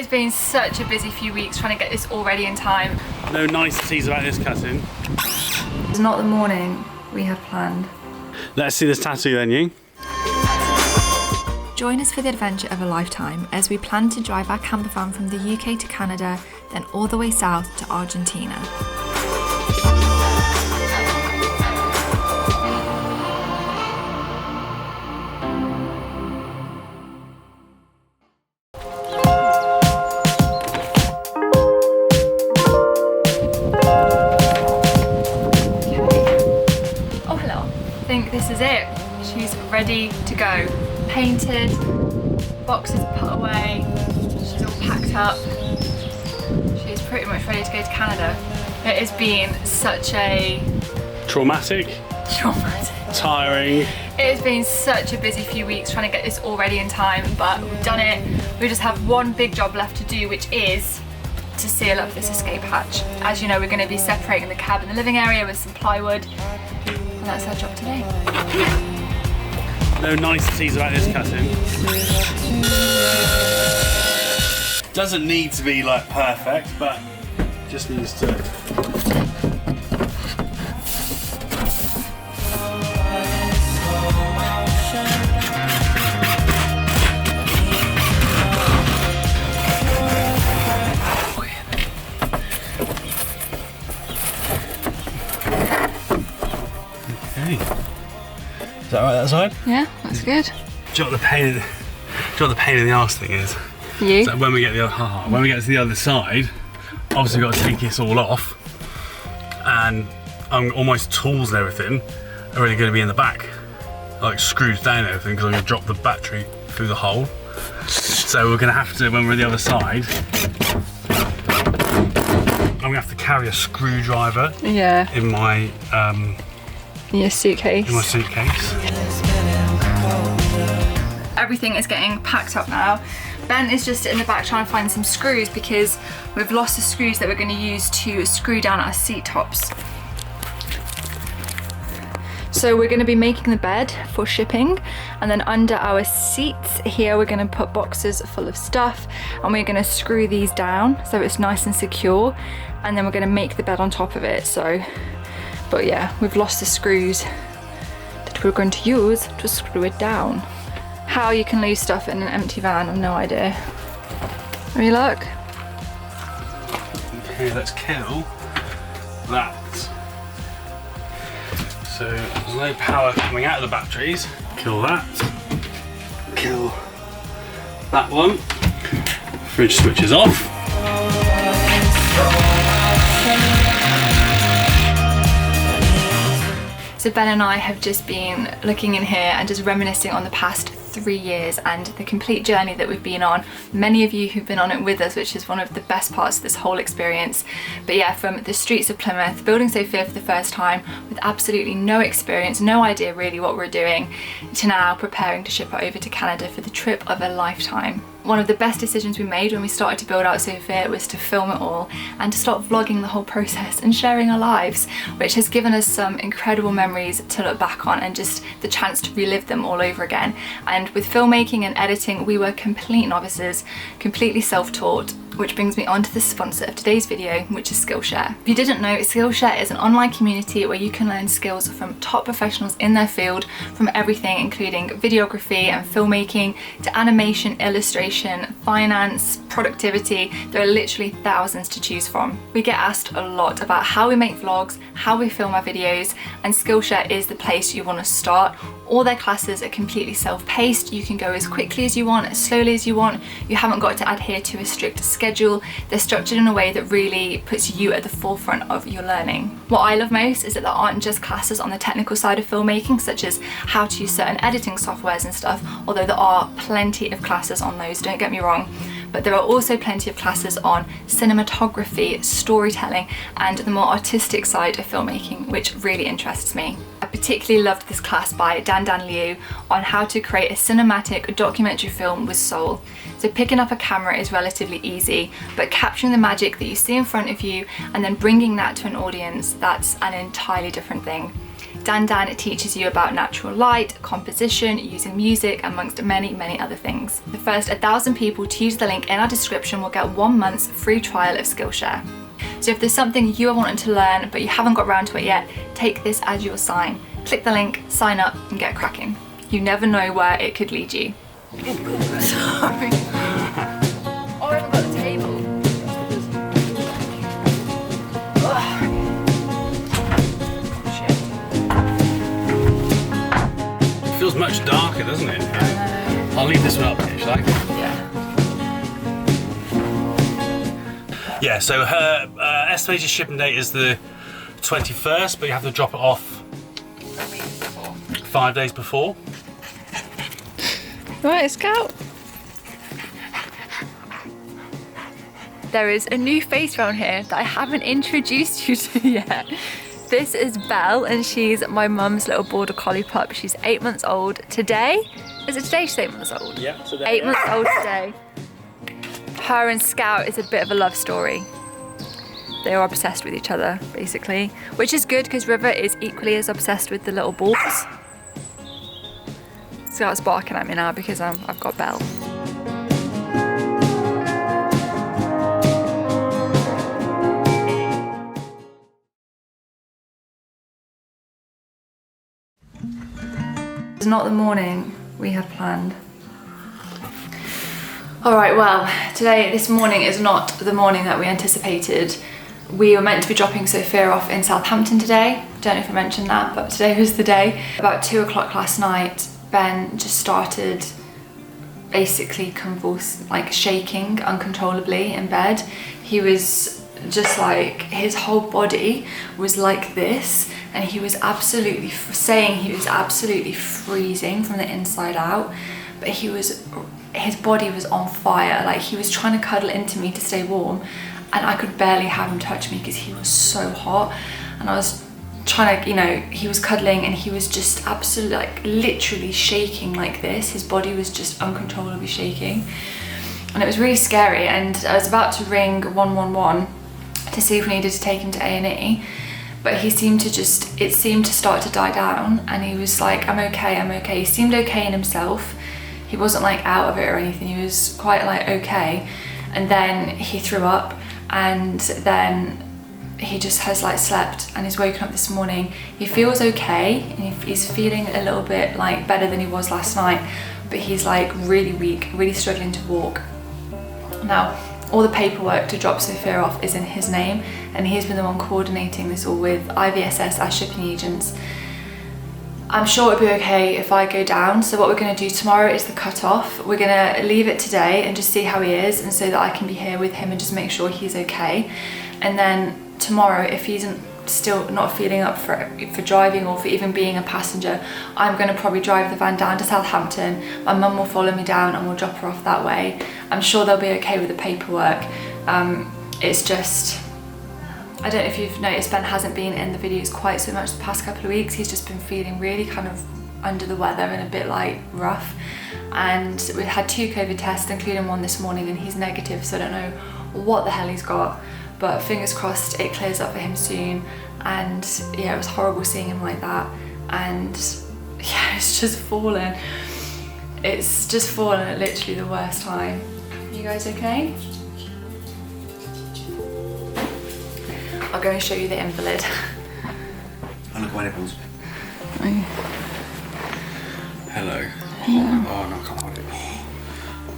been such a busy few weeks trying to get this all ready in time. No niceties about this cutting. It's not the morning we have planned. Let's see this tattoo then, you. Join us for the adventure of a lifetime as we plan to drive our camper van from the UK to Canada, then all the way south to Argentina. Oh hello, I think this is it. She's ready to go. Painted, boxes put away, she's all packed up. She's pretty much ready to go to Canada. It has been such a Traumatic, tiring. It has been such a busy few weeks trying to get this all ready in time, but we've done it. We just have one big job left to do, which is to seal up this escape hatch. As you know, we're going to be separating the cab and the living area with some plywood, and that's our job today. No niceties about this cutting. Doesn't need to be like perfect, but just needs to. Okay. Is that right that side? Yeah, that's good. Do you know what the pain in the arse thing is? You? So when we get to the other side, obviously we've got to take this all off, and all my tools and everything are really going to be in the back, like screws down and everything, because I'm going to drop the battery through the hole. So we're going to have to, when we're on the other side, I'm going to have to carry a screwdriver. Yeah. In my Your suitcase. In my suitcase. Everything is getting packed up now. Ben is just in the back trying to find some screws because we've lost the screws that we're going to use to screw down our seat tops. So we're going to be making the bed for shipping, and then under our seats here we're going to put boxes full of stuff, and we're going to screw these down so it's nice and secure, and then we're going to make the bed on top of it. So, but yeah, we've lost the screws that we're going to use to screw it down. How you can lose stuff in an empty van, I've no idea. Have you look? Okay, let's kill that. So there's no power coming out of the batteries. Kill that. Kill that one. Fridge switches off. So Ben and I have just been looking in here and just reminiscing on the past 3 years and the complete journey that we've been on. Many of you who've been on it with us, which is one of the best parts of this whole experience. But yeah, from the streets of Plymouth, building Sophia for the first time with absolutely no experience, no idea really what we're doing, to now preparing to ship her over to Canada for the trip of a lifetime. One of the best decisions we made when we started to build out Sophia was to film it all and to start vlogging the whole process and sharing our lives, which has given us some incredible memories to look back on and just the chance to relive them all over again. And with filmmaking and editing, we were complete novices, completely self-taught, which brings me on to the sponsor of today's video, which is Skillshare. If you didn't know, Skillshare is an online community where you can learn skills from top professionals in their field, from everything including videography and filmmaking to animation, illustration, finance, productivity. There are literally thousands to choose from. We get asked a lot about how we make vlogs, how we film our videos, and Skillshare is the place you want to start. All their classes are completely self-paced. You can go as quickly as you want, as slowly as you want. You haven't got to adhere to a strict schedule. They're structured in a way that really puts you at the forefront of your learning. What I love most is that there aren't just classes on the technical side of filmmaking, such as how to use certain editing softwares and stuff, although there are plenty of classes on those, don't get me wrong. But there are also plenty of classes on cinematography, storytelling, and the more artistic side of filmmaking, which really interests me. I particularly loved this class by Dan Liu on how to create a cinematic documentary film with soul. So picking up a camera is relatively easy, but capturing the magic that you see in front of you and then bringing that to an audience, that's an entirely different thing. Dan teaches you about natural light, composition, using music, amongst many, many other things. The first 1,000 people to use the link in our description will get 1 month's free trial of Skillshare. So if there's something you are wanting to learn but you haven't got around to it yet, take this as your sign. Click the link, sign up and get cracking. You never know where it could lead you. Sorry. Oh, I haven't got the table. Feels much darker, doesn't it? I'll leave this one up here, shall I? Yeah. Yeah, so her estimated shipping date is the 21st, but you have to drop it off 5 days before. Right, Scout. There is a new face around here that I haven't introduced you to yet. This is Belle, and she's my mum's little border collie pup. She's 8 months old today. Is it today she's 8 months old? Yeah, today. 8 months old today. Her and Scout is a bit of a love story. They are obsessed with each other, basically, which is good because River is equally as obsessed with the little balls. Scout's barking at me now because I've got Belle. It's not the morning we had planned. Alright, well, this morning is not the morning that we anticipated. We were meant to be dropping Sophia off in Southampton today. Don't know if I mentioned that, but today was the day. About 2 o'clock last night, Ben just started basically shaking uncontrollably in bed. He was just like, his whole body was like this, and he was absolutely freezing from the inside out, but his body was on fire. Like, he was trying to cuddle into me to stay warm, and I could barely have him touch me because he was so hot. And I was trying to, he was cuddling and he was just absolutely, literally shaking like this. His body was just uncontrollably shaking, and it was really scary. And I was about to ring 111 to see if we needed to take him to A&E, but it seemed to start to die down, and he was like, I'm okay. He seemed okay in himself. He wasn't out of it or anything. He was quite okay. And then he threw up, and then he just has slept, and he's woken up this morning. He feels okay, and he's feeling a little bit better than he was last night, but he's really weak, really struggling to walk. Now, all the paperwork to drop Sophia off is in his name, and he's been the one coordinating this all with IVSS, our shipping agents. I'm sure it'll be okay if I go down. So what we're going to do tomorrow is the cut-off. We're going to leave it today and just see how he is, and so that I can be here with him and just make sure he's okay. And then tomorrow, if he's still not feeling up for driving or for even being a passenger, I'm going to probably drive the van down to Southampton. My mum will follow me down and we'll drop her off that way. I'm sure they'll be okay with the paperwork. It's just, I don't know if you've noticed, Ben hasn't been in the videos quite so much the past couple of weeks. He's just been feeling really kind of under the weather and a bit rough. And we had 2 COVID tests, including one this morning, and he's negative, so I don't know what the hell he's got. But fingers crossed it clears up for him soon. And yeah, it was horrible seeing him like that. And yeah, it's just fallen. It's just fallen at literally the worst time. You guys okay? I'll go and show you the invalid. And look at my nipples. Hello. Yeah. Oh no, I can't hold it.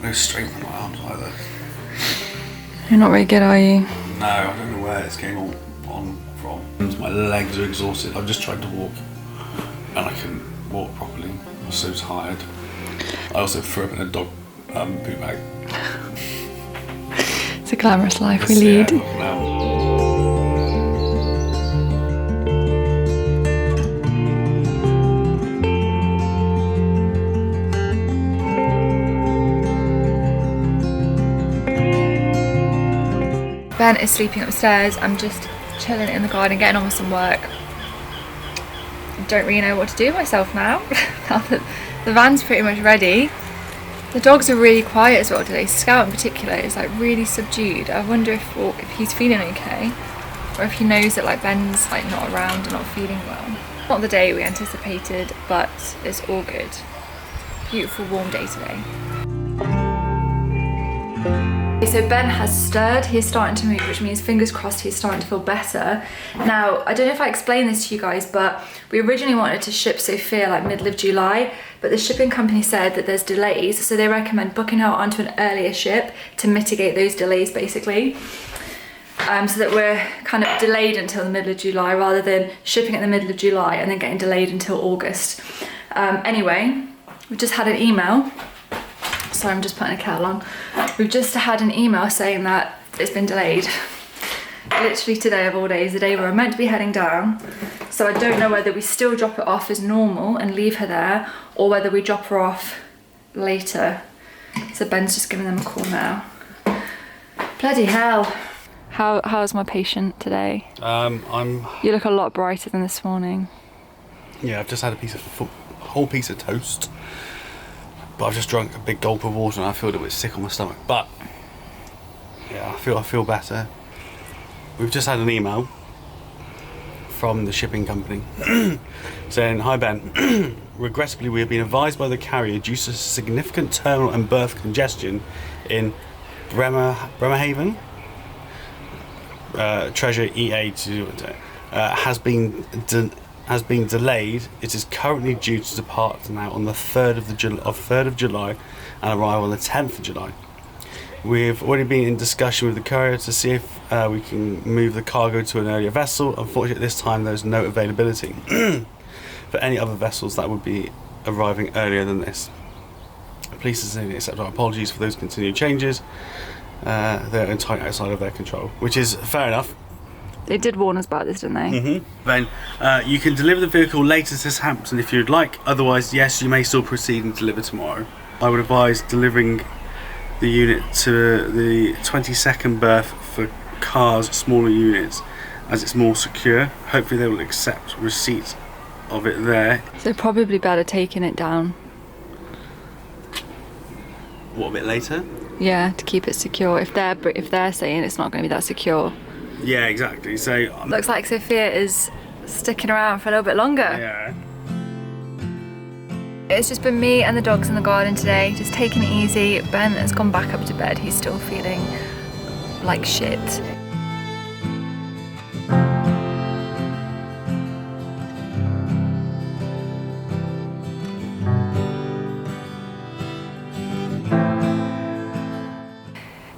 No strength in my arms either. You're not very good, are you? No, I don't know where this came on from. My legs are exhausted. I've just tried to walk and I couldn't walk properly. I was so tired. I also threw up in a dog poop bag. It's a glamorous life we lead. Ben is sleeping upstairs. I'm just chilling in the garden, getting on with some work. I don't really know what to do with myself now. Now that the van's pretty much ready. The dogs are really quiet as well today. Scout in particular is really subdued. I wonder if he's feeling okay, or if he knows that Ben's not around and not feeling well. Not the day we anticipated, but it's all good. Beautiful warm day today. So Ben has stirred, he's starting to move, which means fingers crossed he's starting to feel better. Now, I don't know if I explained this to you guys, but we originally wanted to ship Sophia like middle of July, but the shipping company said that there's delays, so they recommend booking her onto an earlier ship to mitigate those delays basically. So that we're kind of delayed until the middle of July rather than shipping at the middle of July and then getting delayed until August. Anyway, we've just had an email. Sorry, I'm just putting a kettle on. We've just had an email saying that it's been delayed. Literally today of all days, the day we're meant to be heading down. So I don't know whether we still drop it off as normal and leave her there, or whether we drop her off later. So Ben's just giving them a call now. Bloody hell. How's my patient today? You look a lot brighter than this morning. Yeah, I've just had a whole piece of toast. But I've just drunk a big gulp of water and I feel a bit sick on my stomach. But yeah, I feel better. We've just had an email from the shipping company saying, "Hi Ben, regrettably we have been advised by the carrier due to significant terminal and berth congestion in Bremerhaven, Treasure EA has been delayed. It is currently due to depart now on the 3rd of July and arrive on the 10th of July. We've already been in discussion with the courier to see if we can move the cargo to an earlier vessel. Unfortunately, at this time there's no availability for any other vessels that would be arriving earlier than this. Please sincerely accept our apologies for those continued changes. They're entirely outside of their control," which is fair enough. They did warn us about this, didn't they? Then you can deliver the vehicle later to Southampton if you'd like. Otherwise, yes, you may still proceed and deliver tomorrow. I would advise delivering the unit to the 22nd berth for cars, smaller units, as it's more secure. Hopefully they will accept receipt of it there. So probably better taking it down. What, a bit later? Yeah, to keep it secure. If they're saying it's not going to be that secure. Yeah, exactly. So looks like Sophia is sticking around for a little bit longer. Yeah. It's just been me and the dogs in the garden today, just taking it easy. Ben has gone back up to bed. He's still feeling like shit.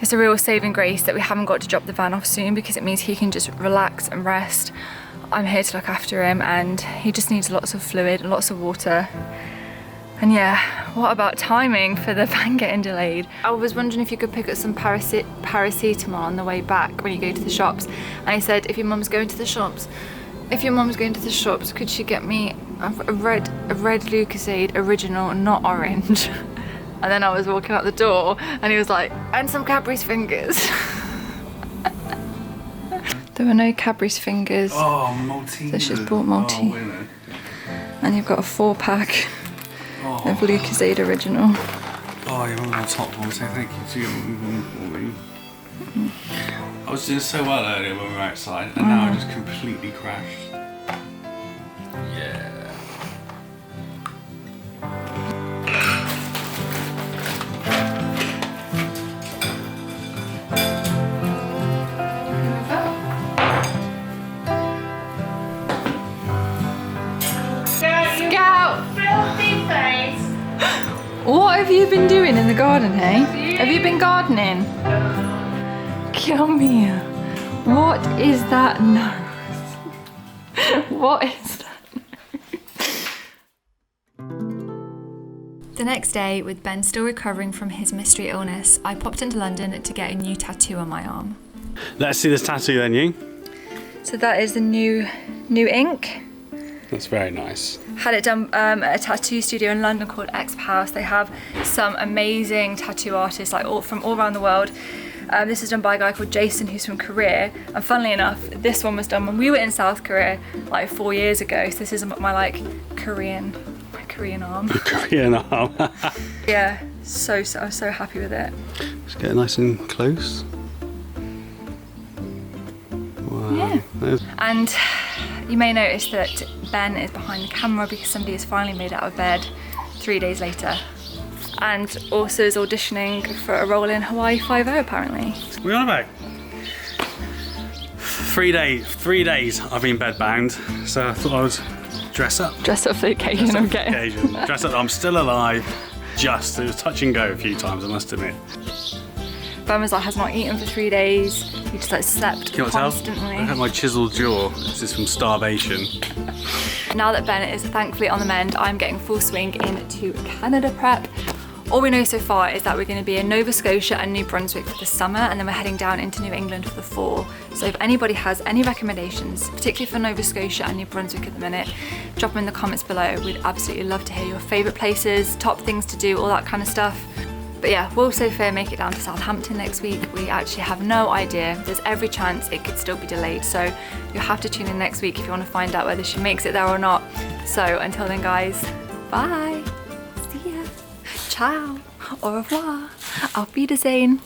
It's a real saving grace that we haven't got to drop the van off soon, because it means he can just relax and rest. I'm here to look after him and he just needs lots of fluid and lots of water. And yeah, what about timing for the van getting delayed? I was wondering if you could pick up some paracetamol on the way back when you go to the shops. And he said, if your mum's going to the shops, could she get me a red Lucozade original, not orange? And then I was walking out the door and he was like, and some Cadbury's fingers. There were no Cadbury's fingers. Oh, Maltese. So she's bought Maltese. Oh, really? And you've got a 4-pack of Lucozade original. Oh, you're on the top one, so thank you for your for me. I was doing so well earlier when we were outside, and now I just completely crashed. Yeah. What have you been doing in the garden, hey? Have you been gardening? Come here. What is that nose? What is that? The next day, with Ben still recovering from his mystery illness, I popped into London to get a new tattoo on my arm. Let's see this tattoo then, you. So that is the new ink. That's very nice. Had it done at a tattoo studio in London called Exp House. They have some amazing tattoo artists from all around the world. This is done by a guy called Jason, who's from Korea. And funnily enough, this one was done when we were in South Korea like 4 years ago. So this is my Korean arm. Your Korean arm. Yeah, I was so happy with it. Just get it nice and close. Wow. Yeah. And You may notice that Ben is behind the camera because somebody has finally made it out of bed 3 days later. And also is auditioning for a role in Hawaii 5-0 apparently. We're on about 3 days I've been bed bound, so I thought I would dress up. Dress up for the occasion, okay. Dress up, I'm still alive. It was touch and go a few times, I must admit. Ben was like, has not eaten for 3 days. He just like slept constantly. Look at my chiseled jaw. This is from starvation. Now that Ben is thankfully on the mend, I'm getting full swing into Canada prep. All we know so far is that we're going to be in Nova Scotia and New Brunswick for the summer, and then we're heading down into New England for the fall. So if anybody has any recommendations, particularly for Nova Scotia and New Brunswick at the minute, drop them in the comments below. We'd absolutely love to hear your favourite places, top things to do, all that kind of stuff. But yeah, will Sophia make it down to Southampton next week? We actually have no idea. There's every chance it could still be delayed, so you'll have to tune in next week if you want to find out whether she makes it there or not. So until then guys, bye! See ya! Ciao! Au revoir! Auf Wiedersehen!